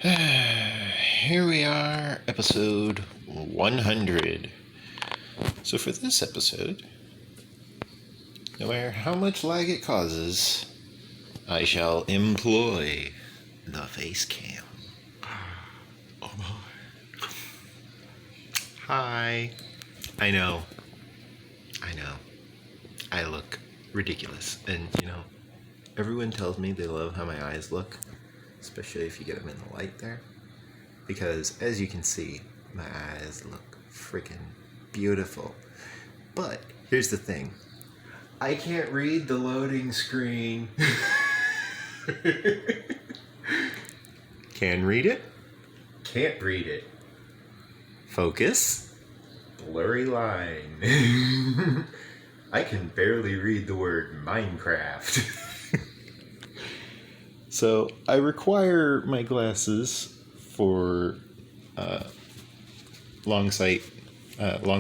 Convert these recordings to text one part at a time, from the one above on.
Here we are, episode 100. So for this episode, no matter how much lag it causes, I shall employ the face cam. Oh my. Hi. I know. I look ridiculous. And, everyone tells me they love how my eyes look, especially if you get them in the light there. Because, as you can see, my eyes look freaking beautiful. But, here's the thing. I can't read the loading screen. Can read it. Can't read it. Focus. Blurry line. I can barely read the word Minecraft. So, I require my glasses for long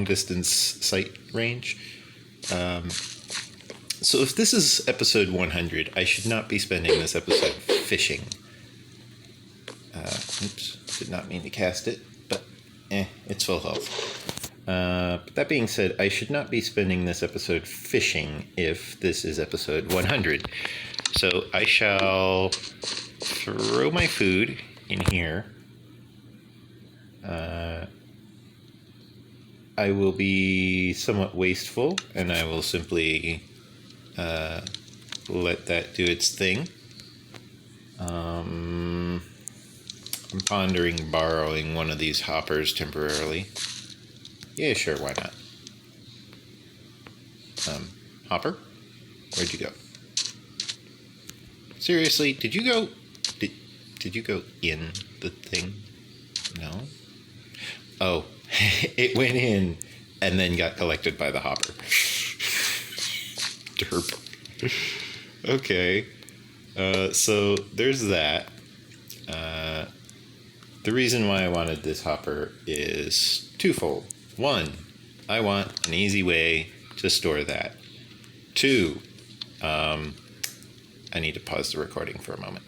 distance sight range. So if this is episode 100, I should not be spending this episode fishing. Oops, did not mean to cast it, but it's full health. But that being said, I should not be spending this episode fishing if this is episode 100. So I shall throw my food in here. I will be somewhat wasteful, and I will simply let that do its thing. I'm pondering borrowing one of these hoppers temporarily. Yeah, sure, why not? Hopper? Where'd you go? Seriously, did you go in the thing? No? Oh, it went in and then got collected by the hopper. Derp. Okay. So there's that. The reason why I wanted this hopper is twofold. One, I want an easy way to store that. Two, I need to pause the recording for a moment.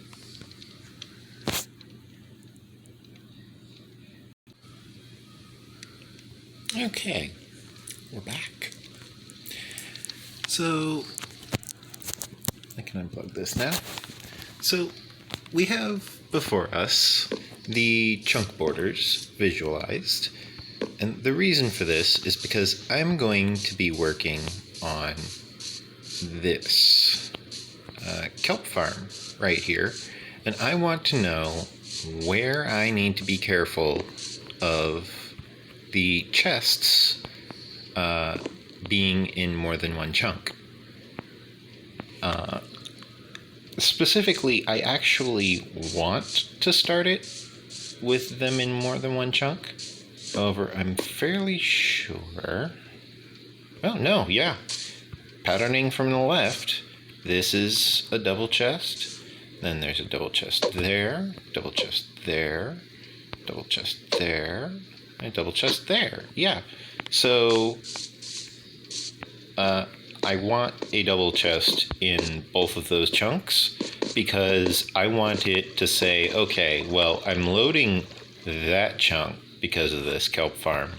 Okay, we're back. So, I can unplug this now. So, we have before us the chunk borders visualized. And the reason for this is because I'm going to be working on this kelp farm right here. And I want to know where I need to be careful of the chests being in more than one chunk. Specifically, I actually want to start it with them in more than one chunk. However, I'm fairly sure... Oh, no, yeah. Patterning from the left, this is a double chest. Then there's a double chest there, double chest there, double chest there, and double chest there. Yeah. So, I want a double chest in both of those chunks because I want it to say, okay, well, I'm loading that chunk because of this kelp farm,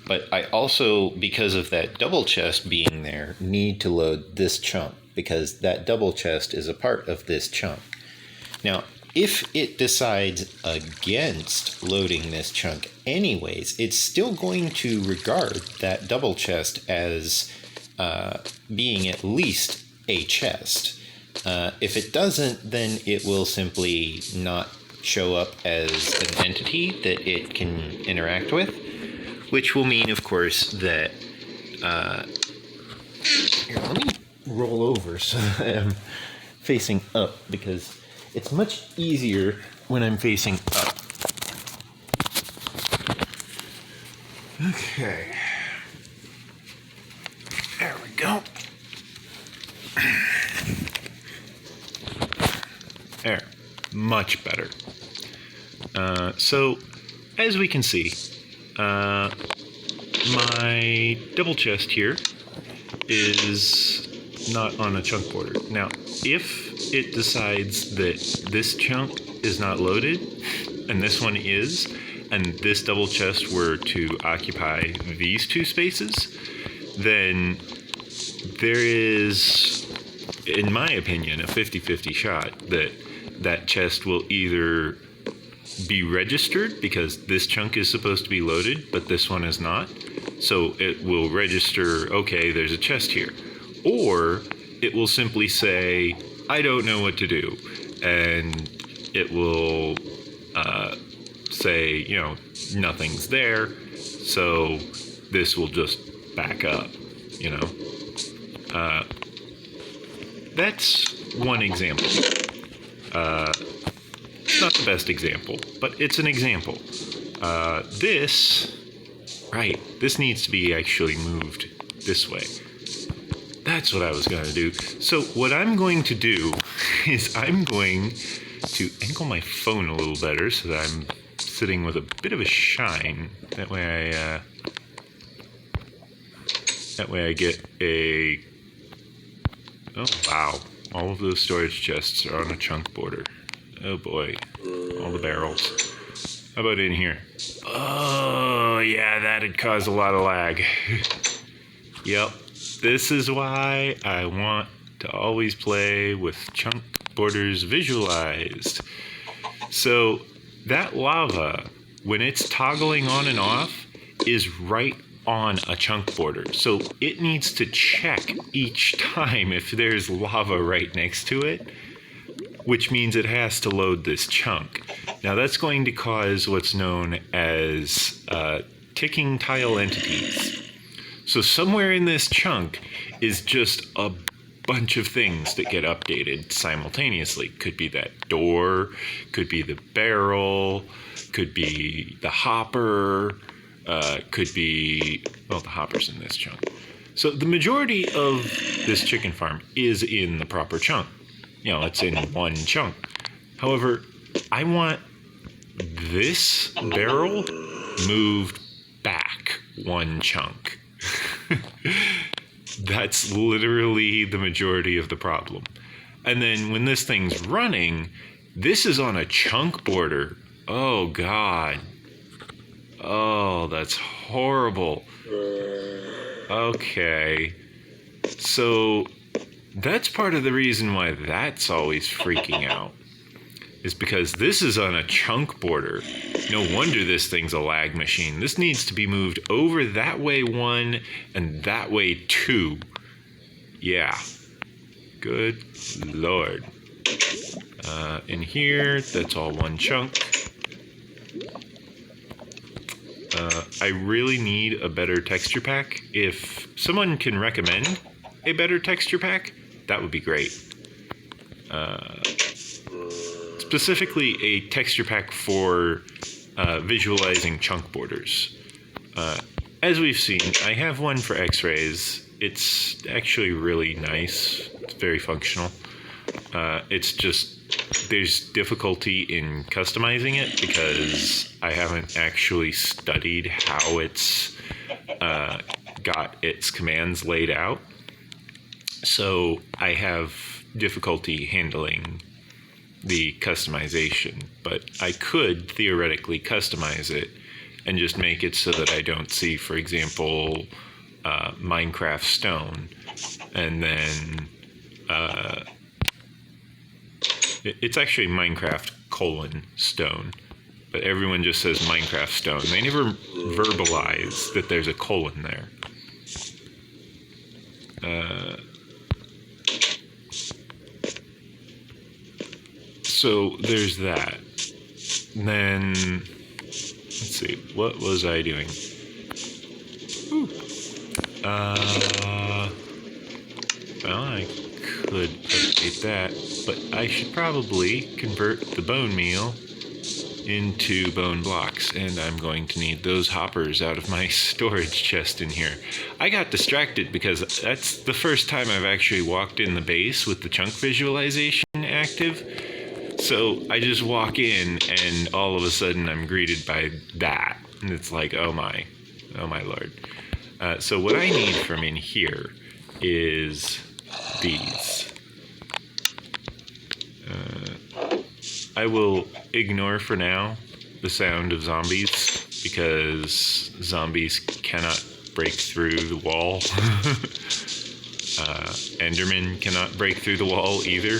but I also, because of that double chest being there, need to load this chunk because that double chest is a part of this chunk. Now, if it decides against loading this chunk anyways, it's still going to regard that double chest as being at least a chest. If it doesn't, then it will simply not show up as an entity that it can interact with, which will mean, of course, that here, let me roll over so that I'm facing up, because it's much easier when I'm facing up. Okay, there we go. There, much better. So, as we can see, my double chest here is not on a chunk border. Now, if it decides that this chunk is not loaded, and this one is, and this double chest were to occupy these two spaces, then there is, in my opinion, a 50-50 shot that that chest will either be registered because this chunk is supposed to be loaded, but this one is not. So it will register, okay, there's a chest here. Or it will simply say, I don't know what to do. And it will say, you know, nothing's there. So this will just back up, you know. That's one example. It's not the best example, but it's an example. This needs to be actually moved this way. That's what I was going to do. So what I'm going to do is I'm going to angle my phone a little better so that I'm sitting with a bit of a shine. That way I get a... Oh, wow. All of those storage chests are on a chunk border. Oh boy, all the barrels. How about in here? Oh, yeah, that'd cause a lot of lag. Yep, this is why I want to always play with chunk borders visualized. So that lava, when it's toggling on and off, is right on a chunk border. So it needs to check each time if there's lava right next to it, which means it has to load this chunk. Now that's going to cause what's known as ticking tile entities. So somewhere in this chunk is just a bunch of things that get updated simultaneously. Could be that door, could be the barrel, could be the hopper, could be, well, the hopper's in this chunk. So the majority of this chicken farm is in the proper chunk. You know, it's in one chunk. However, I want this barrel moved back one chunk. That's literally the majority of the problem. And then when this thing's running, this is on a chunk border. Oh, God. Oh, that's horrible. Okay. So that's part of the reason why that's always freaking out, is because this is on a chunk border. No wonder this thing's a lag machine. This needs to be moved over that way 1 and that way 2. Yeah. Good Lord. In here, that's all one chunk. I really need a better texture pack. If someone can recommend a better texture pack, that would be great. Specifically a texture pack for visualizing chunk borders. As we've seen, I have one for X-rays. It's actually really nice. It's very functional. It's just there's difficulty in customizing it because I haven't actually studied how it's got its commands laid out. So I have difficulty handling the customization, but I could theoretically customize it and just make it so that I don't see, for example, Minecraft stone, and then it's actually Minecraft : stone, but everyone just says Minecraft stone. They never verbalize that there's a colon there. So there's that. Then, let's see, what was I doing? Well, I could update that, but I should probably convert the bone meal into bone blocks, and I'm going to need those hoppers out of my storage chest in here. I got distracted because that's the first time I've actually walked in the base with the chunk visualization active. So I just walk in and all of a sudden I'm greeted by that. And it's like, oh my Lord. So what I need from in here is these. I will ignore for now the sound of zombies because zombies cannot break through the wall. Enderman cannot break through the wall either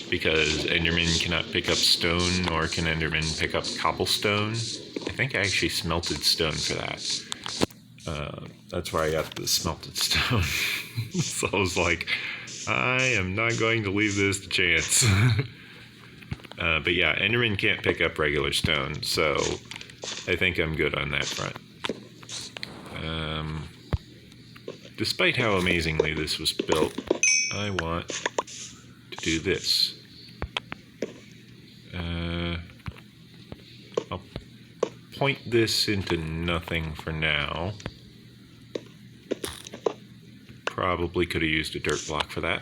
because Enderman cannot pick up stone, nor can Enderman pick up cobblestone. I think I actually smelted stone for that. That's where I got the smelted stone. So I was like, I am not going to leave this to chance. But yeah, Enderman can't pick up regular stone, so I think I'm good on that front. Despite how amazingly this was built, I want to do this. I'll point this into nothing for now. Probably could have used a dirt block for that.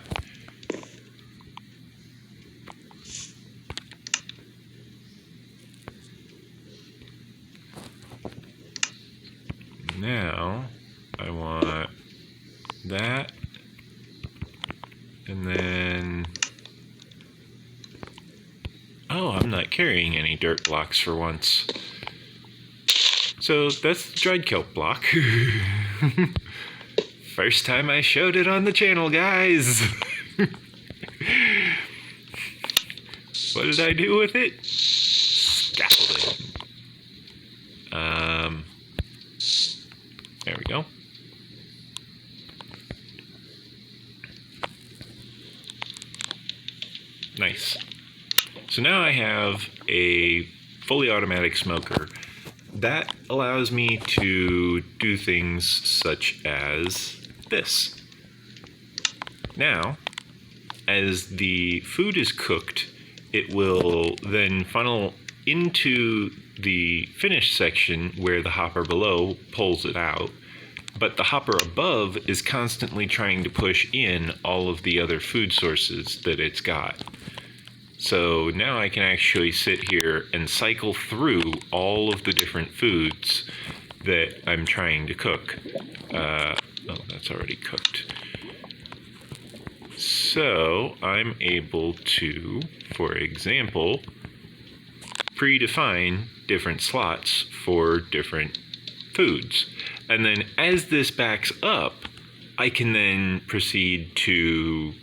Now I want that, and then, oh, I'm not carrying any dirt blocks for once. So that's the dried kelp block. First time I showed it on the channel, guys. What did I do with it? Scaffolding. There we go. Nice. So now I have a fully automatic smoker. That allows me to do things such as this. Now, as the food is cooked, it will then funnel into the finished section where the hopper below pulls it out, but the hopper above is constantly trying to push in all of the other food sources that it's got. So now I can actually sit here and cycle through all of the different foods that I'm trying to cook. Oh, that's already cooked. So I'm able to, for example, predefine different slots for different foods. And then as this backs up, I can then proceed to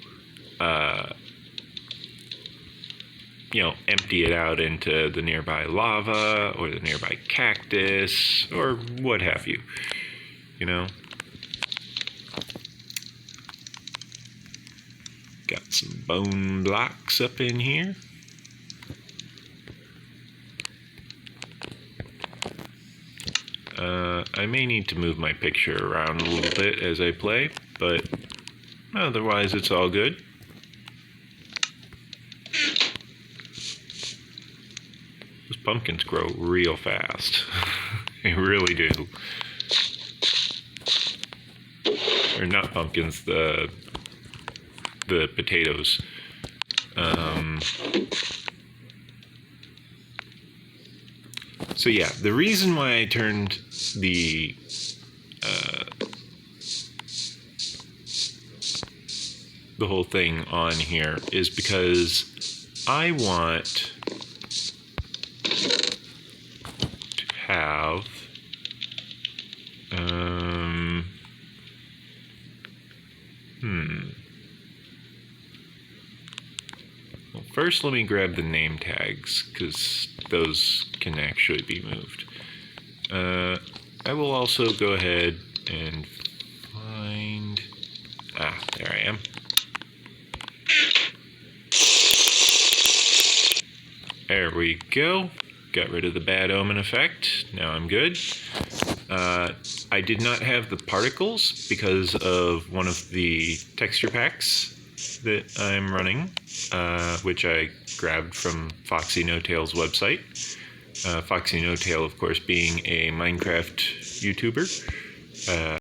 empty it out into the nearby lava or the nearby cactus or what have you, Got some bone blocks up in here. I may need to move my picture around a little bit as I play, but otherwise it's all good. Those pumpkins grow real fast. They really do. Or not pumpkins, the potatoes. So yeah, the reason why I turned the whole thing on here is because I want to have Well, first let me grab the name tags, because those can actually be moved. I will also go ahead and find... there I am. There we go. Got rid of the bad omen effect. Now I'm good. I did not have the particles because of one of the texture packs that I'm running, which I grabbed from Foxy No Tail's website. Foxy No Tail, of course, being a Minecraft YouTuber.